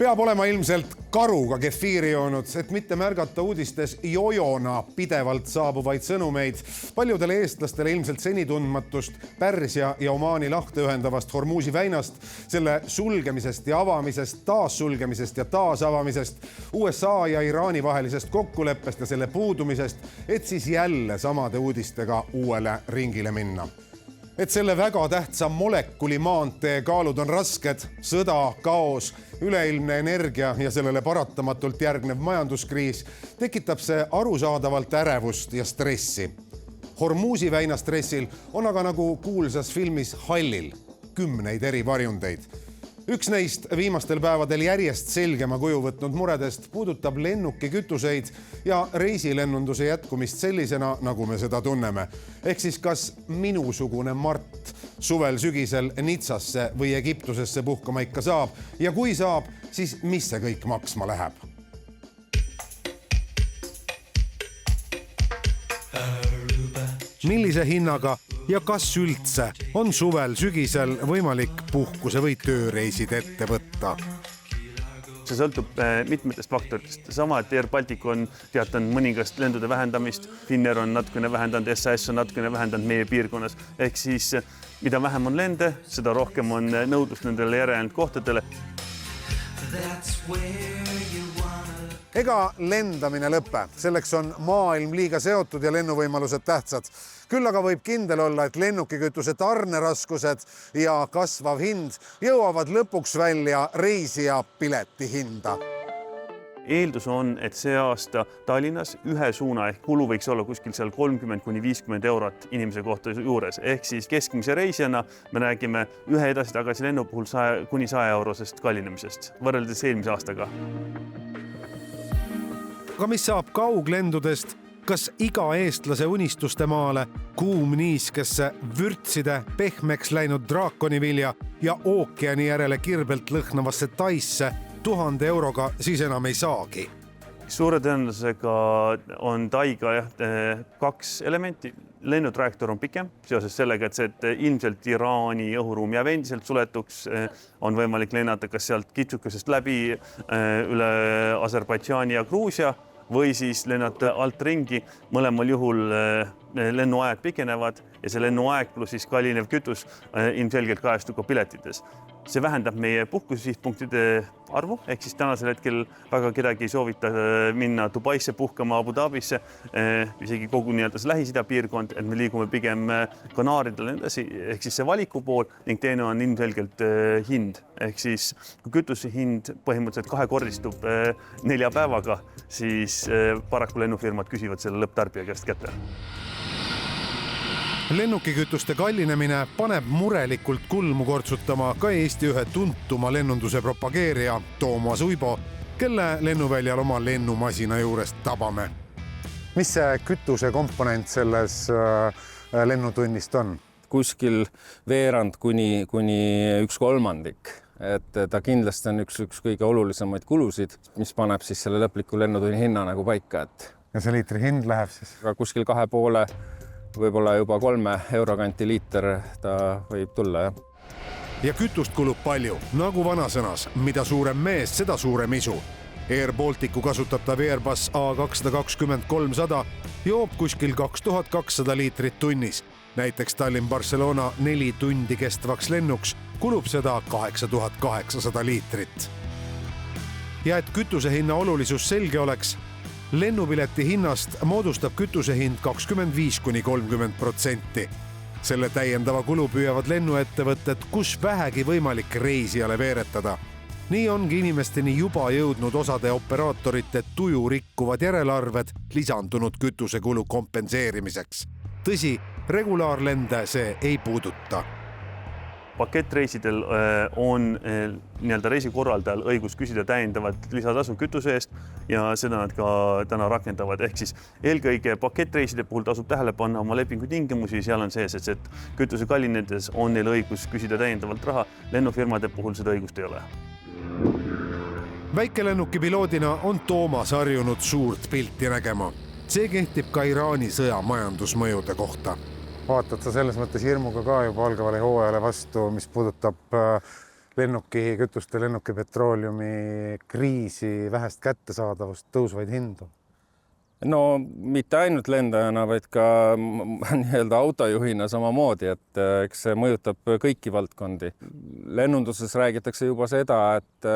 Peab olema ilmselt karuga kefiiri joonud, et mitte märgata uudistes jojona pidevalt saabuvaid sõnumeid paljudele eestlastele ilmselt seni tundmatust Pärsia ja Omaani lahte ühendavast Hormuzi väinast, selle sulgemisest ja avamisest, taassulgemisest ja taasavamisest, USA ja Iraani vahelisest kokkuleppest ja selle puudumisest, et siis jälle samade uudistega uuele ringile minna. Et selle väga tähtsa molekuli maantee kaalud on rasked, sõda, kaos, üleilmne energia ja sellele paratamatult järgnev majanduskriis tekitab see arusaadavalt ärevust ja stressi. Hormuzi väina stressil on aga nagu kuulsas filmis Hallil 10 eri varjundeid. Üks neist viimastel päevadel järjest selgema kuju võtnud muredest puudutab lennukikütuseid ja reisilennunduse jätkumist sellisena, nagu me seda tunneme. Ehk siis kas minusugune Mart suvel-sügisel Nitsasse või Egiptusesse puhkama ikka saab ja kui saab, siis mis see kõik maksma läheb? Millise hinnaga ja kas üldse on suvel-sügisel võimalik puhkuse või tööreisid ette võtta? See sõltub mitmetest faktoritest. Sama, et Air Baltic on teatanud mõningast lendude vähendamist, Finnair on natukene vähendanud, SAS on natukene vähendanud meie piirkonnas. Ehk siis, mida vähem on lende, seda rohkem on nõudlust nendele järelenud kohtadele. Ega lendamine lõppe, selleks on maailm liiga seotud ja lennuvõimalused tähtsad. Küll aga võib kindel olla, et lennukikütuse tarneraskused ja kasvav hind jõuavad lõpuks välja reisija pileti hinda. Eeldus on, et see aasta Tallinnas ühe suuna ehk kulu võiks olla kuskil seal 30–50 eurot inimese kohta juures. Ehk siis keskmise reisijana me räägime ühe edasi-tagasi lennu puhul kuni 100 eurosest kallinemisest võrreldes eelmise aastaga. Aga mis saab kauglendudest? Kas iga eestlase unistuste maale, kuumniiskesse, vürtside, pehmeks läinud draakonivilja ja ookeani järele kirbelt lõhnavasse Taisse 1000 euroga siis enam ei saagi? Suure tõenäosusega on Taiga kaks elementi. Lennutrajektoor on pikem seoses sellega, et ilmselt Iraani õhuruum jääb endiselt suletuks, on võimalik lennata kas sealt kitsukesest läbi üle Aserbaidžaani ja Gruusia või siis lennata alt ringi. Mõlemal juhul lennuaeg pikenevad ja see lennuaeg pluss siis kallinev kütus ilmselgelt kajastub ka piletites. See vähendab meie puhkusesihtpunktide arvu, ehk siis tänasel hetkel väga kedagi ei soovita minna Dubaisse puhkama, Abu Dhabisse, isegi kogu nii-öelda Lähis-Ida piirkond, et me liigume pigem Kanaaridele endasi, ehk siis see valiku pool ning teine on ilmselgelt hind. Ehk siis kui kütuse hind põhimõtteliselt kahekordistub 4 päevaga, siis paraku lennufirmad küsivad selle lõpptarbija käest kätte. Lennukikütuste kallinemine paneb murelikult kulmu kortsutama ka Eesti ühe tuntuma lennunduse propageerija Toomas Uibo, kelle lennuväljal oma lennumasina juurest tabame. Mis see kütuse komponent selles lennutunnist on? Kuskil veerand kuni 1/3. Et ta kindlasti on üks kõige olulisemaid kulusid, mis paneb siis selle lõpliku lennutunni hinna nagu paika. Ja see liitri hind läheb siis? Kuskil 2,5, võib-olla juba 3 euro kanti liiter ta võib tulla. Ja kütust kulub palju, nagu vanasõnas, mida suurem mees, seda suurem isu. Air Balticu kasutatav Airbus A220-300 joob kuskil 2200 liitrit tunnis. Näiteks Tallinn-Barcelona 4 tundi kestvaks lennuks kulub seda 8800 liitrit. Ja et kütuse hinna olulisus selge oleks, lennupileti hinnast moodustab kütuse hind 25–30%. Selle täiendava kulu püüavad lennuettevõtted, kus vähegi võimalik reisijale veeretada. Nii ongi inimesteni juba jõudnud osade operaatorite tuju rikkuvad järelarved lisandunud kütusekulu kompenseerimiseks. Tõsi, regulaarlende see ei puuduta. Pakettreisidel on nii-öelda reisikorraldajal õigus küsida täiendavat lisatasu kütuse eest ja seda nad ka täna rakendavad. Ehk siis eelkõige pakettreiside puhul tasub tähele panna oma lepingu tingimusi, seal on sees, et kütuse kallinedes on neil õigus küsida täiendavalt raha. Lennufirmade puhul seda õigust ei ole. Väikelennuki piloodina on Toomas harjunud suurt pilti nägema. See kehtib ka Iraani sõja majandusmõjude kohta. Vaatad sa selles mõttes hirmuga ka juba algavale hooajale vastu, mis puudutab lennukikütuste, lennukipetrooleumi kriisi, vähest kättesaadavust, tõusvaid hindu? No mitte ainult lendajana, vaid ka nii-öelda autojuhina samamoodi, et eks see mõjutab kõiki valdkondi. Lennunduses räägitakse juba seda, et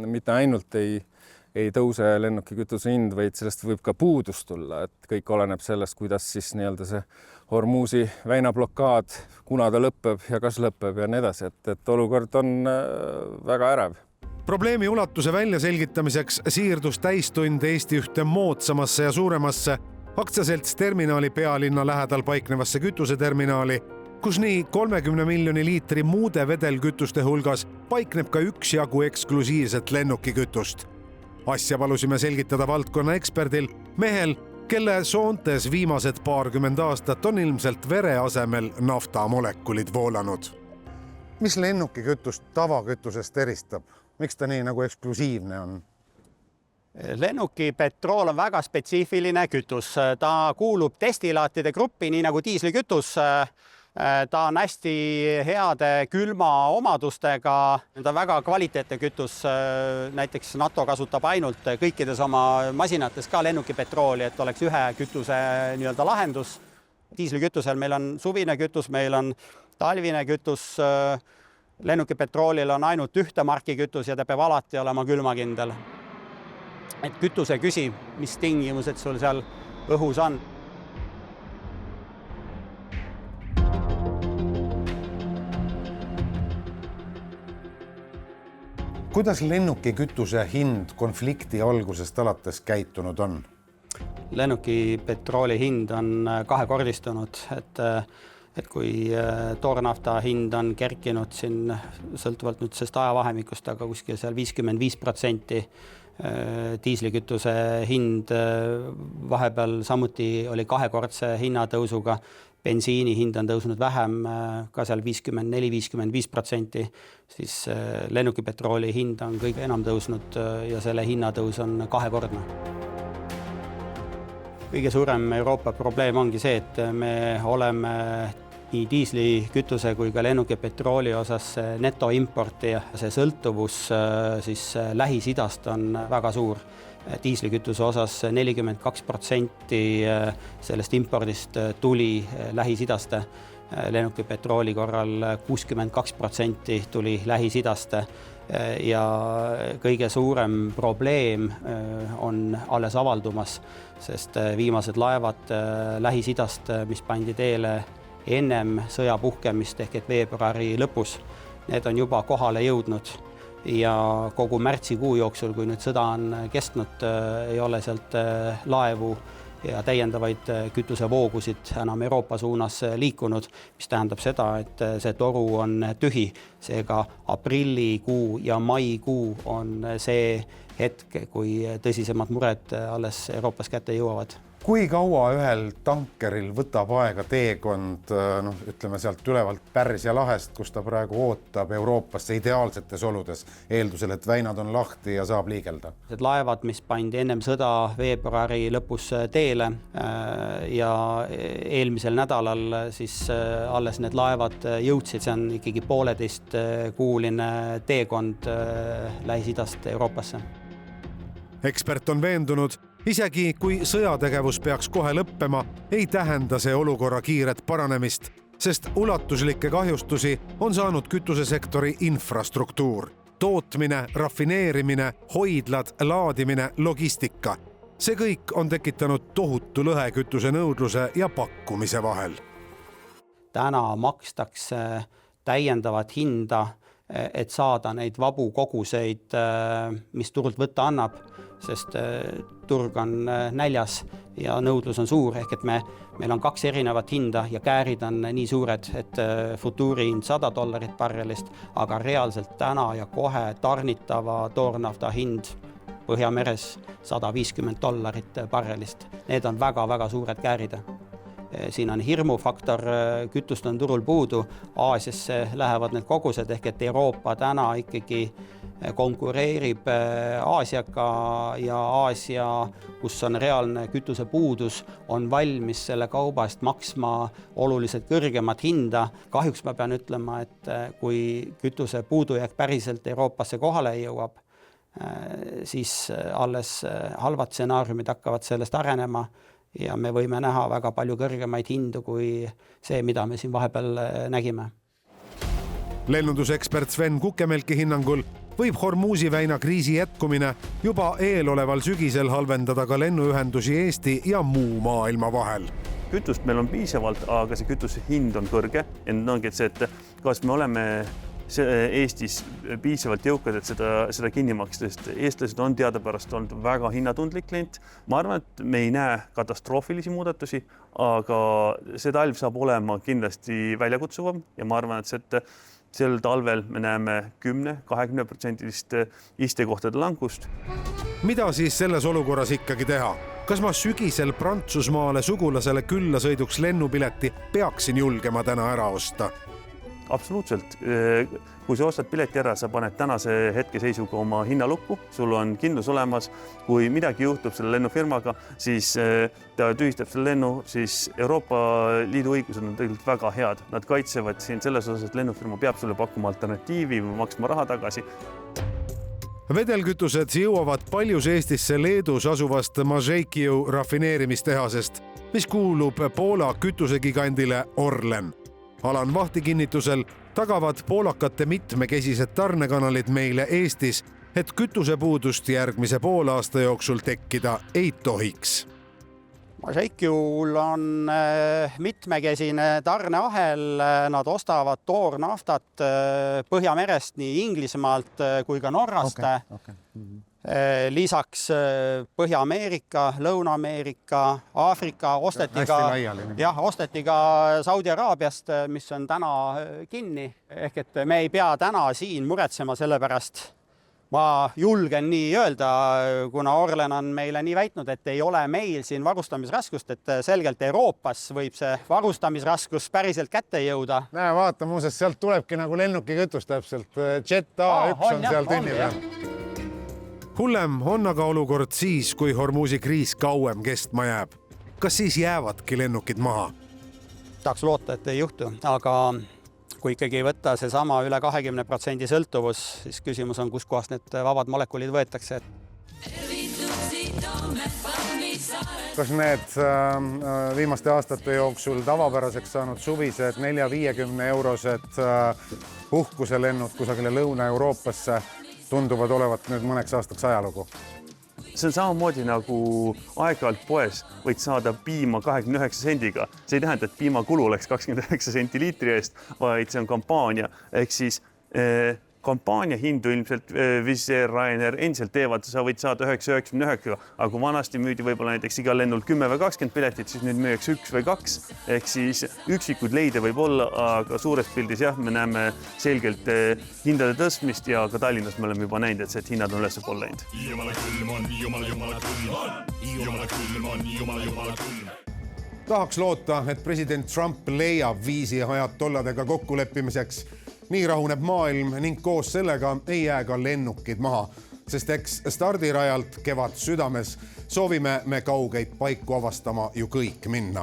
mitte ainult ei tõuse lennukikütuse hind, vaid sellest võib ka puudus tulla, et kõik oleneb sellest, kuidas siis nii-öelda see Hormuzi väinablokaad, kuna ta lõpeb ja kas lõpeb ja nii edasi, et olukord on väga ärev. Probleemi ulatuse väljaselgitamiseks siirdus täistund Eesti ühte moodsamasse ja suuremasse aktsiaselts terminali pealinna lähedal paiknevasse kütuseterminali, kus nii 30 miljoni liitri muude vedelkütuste hulgas paikneb ka üksjagu eksklusiivset lennukikütust. Asja palusime selgitada valdkonna eksperdil, mehel, kelle soontes viimased 20 aastat on ilmselt vere asemel naftamolekulid voolanud. Mis lennukikütust tavakütusest eristab? Miks ta nii nagu eksklusiivne on? Lennukipetrool on väga spetsiifiline kütus. Ta kuulub destillaatide gruppi, nii nagu diislikütus. Ta on hästi heade külma omadustega. Ta on väga kvaliteetne kütus. Näiteks NATO kasutab ainult kõikides oma masinates ka lennukipetrooli, et oleks ühe kütuse nii-öelda lahendus. Diislikütusel meil on suvine kütus, meil on talvine kütus. Lennukipetroolil on ainult ühte marki kütus ja ta peab alati olema külmakindel. Et kütuse küsi, mis tingimused sul seal õhus on. Kuidas lennukikütuse hind konflikti algusest alates käitunud on? Lennukipetrooli hind on kahekordistunud, et kui toornafta hind on kerkinud siin sõltuvalt nüüd sellest ajavahemikust, aga kuskil seal 55%, diislikütuse hind vahepeal samuti oli kahekordse hinnatõusuga, bensiini hind on tõusnud vähem, ka seal 54-55%, siis lennukipetrooli hind on kõige enam tõusnud ja selle hinnatõus on kahekordne. Kõige suurem Euroopa probleem ongi see, et me oleme nii diislikütuse kui ka lennukipetrooli osas netoimporti ja see sõltuvus siis Lähis-Idast on väga suur. Diislikütuse osas 42% sellest impordist tuli Lähis-Idast, lennukipetrooli korral 62% tuli Lähis-Idast ja kõige suurem probleem on alles avaldumas, sest viimased laevad Lähis-Idast, mis pandi teele ennem sõja puhkemist ehk et veebruari lõpus, need on juba kohale jõudnud ja kogu märtsikuu jooksul, kui nüüd sõda on kestnud, ei ole sealt laevu ja täiendavaid kütusevoogusid enam Euroopa suunas liikunud, mis tähendab seda, et see toru on tühi. Seega aprillikuu ja maikuu on see hetk, kui tõsisemad mured alles Euroopas kätte jõuavad. Kui kaua ühel tankeril võtab aega teekond, ütleme sealt ülevalt Pärsia lahest, kus ta praegu ootab Euroopasse ideaalsetes oludes, eeldusel, et väinad on lahti ja saab liigelda? Laevad, mis pandi ennem sõda veebruari lõpus teele ja eelmisel nädalal siis alles need laevad jõudsid, see on ikkagi 1,5 kuuline teekond Lähis-Idast Euroopasse. Ekspert on veendunud, isegi kui sõjategevus peaks kohe lõppema, ei tähenda see olukorra kiiret paranemist, sest ulatuslikke kahjustusi on saanud kütusesektori infrastruktuur. Tootmine, rafineerimine, hoidlad, laadimine, logistika. See kõik on tekitanud tohutu lõhe kütuse nõudluse ja pakkumise vahel. Täna makstakse täiendavat hinda, et saada neid vabu koguseid, mis turult võtta annab, sest turg on näljas ja nõudlus on suur, ehk et meil on 2 erinevat hinda ja käärid on nii suured, et futuuri hind $100 barrelist, aga reaalselt täna ja kohe tarnitava toornafta hind Põhjameres $150 barrelist. Need on väga-väga suured käärid. Siin on hirmufaktor, kütust on turul puudu, Aasiasse lähevad need kogused, ehk et Euroopa täna ikkagi konkureerib Aasiaga ja Aasia, kus on reaalne kütusepuudus, on valmis selle kauba eest maksma oluliselt kõrgemat hinda. Kahjuks ma pean ütlema, et kui kütuse puudujääk päriselt Euroopasse kohale jõuab, siis alles halvad stsenaariumid hakkavad sellest arenema ja me võime näha väga palju kõrgemaid hindu kui see, mida me siin vahepeal nägime. Lennundusekspert Sven Kukemelki hinnangul võib Hormuzi väina kriisi jätkumine juba eeloleval sügisel halvendada ka lennuühendusi Eesti ja muu maailma vahel. Kütust meil on piisavalt, aga see kütuse hind on kõrge ja nüüd ongi see, et kas me oleme Eestis piisavalt jõukad, et seda kinni maksta, sest eestlased on teadupärast olnud väga hinnatundlik klient. Ma arvan, et me ei näe katastroofilisi muudatusi, aga see talv saab olema kindlasti väljakutsuvam ja ma arvan, et sel talvel me näeme 10-20% istekohtade langust. Mida siis selles olukorras ikkagi teha? Kas ma sügisel Prantsusmaale sugulasele külla sõiduks lennupileti peaksin julgema täna ära osta? Absoluutselt. Kui sa ostad pileti ära, sa paned tänase hetkeseisuga oma hinnalukku, sul on kindlus olemas. Kui midagi juhtub selle lennufirmaga, siis ta tühistab selle lennu, siis Euroopa Liidu õigused on tegelikult väga head. Nad kaitsevad siin selles osas, et lennufirma peab sulle pakkuma alternatiivi või maksma raha tagasi. Vedelkütused jõuavad paljus Eestisse Leedus asuvast Mažeikiu rafineerimistehasest, mis kuulub Poola kütusegigandile Orlen. Alan Vahti kinnitusel tagavad poolakate mitmekesised tarnekanalid meile Eestis, et kütusepuudust järgmise poolaasta jooksul tekkida ei tohiks. Mažeikiul on mitmekesine tarneahel, nad ostavad toornaftat Põhjamerest nii Inglismaalt kui ka Norrast. Lisaks Põhja-Ameerika, Lõuna-Ameerika, Aafrika osteti ka Saudi Araabiast, mis on täna kinni. Ehk et me ei pea täna siin muretsema selle pärast. Ma julgen nii öelda, kuna Orlen on meile nii väitnud, et ei ole meil siin varustamisraskust, et selgelt Euroopas võib see varustamisraskus päriselt kätte jõuda. Näe, vaata, muuseas, sealt tulebki nagu lennuki kütus täpselt. Jet A1 on seal tünni peal. Hullem on aga olukord siis, kui Hormuzi kriis kauem kestma jääb. Kas siis jäävadki lennukid maha? Tahaks loota, et ei juhtu, aga kui ikkagi võtta see sama üle 20% sõltuvus, siis küsimus on, kus kohast need vabad molekulid võetakse. Kas need viimaste aastate jooksul tavapäraseks saanud suvised 4-50 eurosed uhkuselennud kusagile Lõuna-Euroopasse tunduvad olevat nüüd mõneks aastaks ajalugu? See on samamoodi nagu aeg-ajalt poes võid saada piima 29 sendiga. See ei tähenda, et piima kulu oleks 29 senti liitri eest, vaid see on kampaania. Ehk siis kampaania hindu ilmselt Wizz Air, Ryanair endiselt teevad, sa võid saada 9,99, aga kui vanasti müüdi võib-olla näiteks igal lennul 10 või 20 piletit, siis nüüd müüakse 1 või 2. Ehk siis üksikuid leide võib olla, aga suures pildis jah, me näeme selgelt hindade tõstmist ja ka Tallinnas me oleme juba näinud, et see hinnad on üles pool läinud. Tahaks loota, et president Trump leiab viisi ajatolladega kokkuleppimiseks. Nii rahuneb maailm ning koos sellega ei jää ka lennukid maha, sest eks stardirajalt kevad südames soovime me kaugeid paiku avastama ju kõik minna.